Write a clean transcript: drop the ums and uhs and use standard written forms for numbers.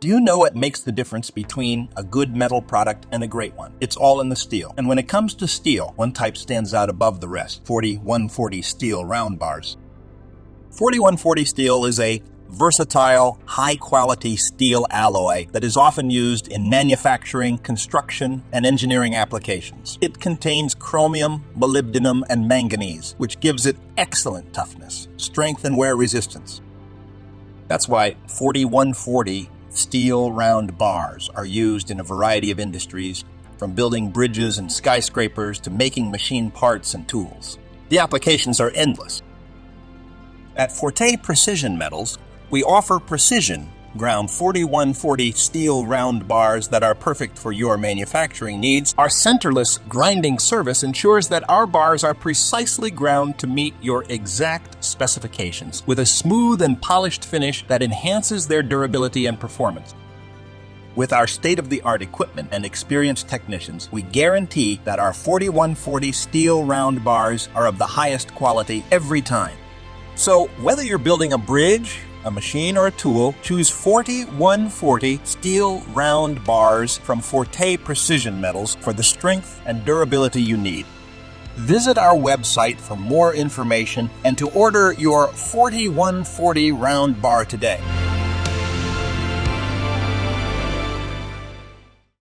Do you know what makes the difference between a good metal product and a great one? It's all in the steel. And when it comes to steel, one type stands out above the rest: 4140 steel round bars. 4140 steel is a versatile, high-quality steel alloy that is often used in manufacturing, construction, and engineering applications. It contains chromium, molybdenum, and manganese, which gives it excellent toughness, strength, and wear resistance. That's why 4140 steel round bars are used in a variety of industries, from building bridges and skyscrapers to making machine parts and tools. The applications are endless. At Forte Precision Metals, we offer precision ground 4140 steel round bars that are perfect for your manufacturing needs. Our centerless grinding service ensures that our bars are precisely ground to meet your exact specifications, with a smooth and polished finish that enhances their durability and performance. With our state-of-the-art equipment and experienced technicians, we guarantee that our 4140 steel round bars are of the highest quality every time. So whether you're building a bridge, a machine, or a tool, choose 4140 steel round bars from Forte Precision Metals for the strength and durability you need. Visit our website for more information and to order your 4140 round bar today.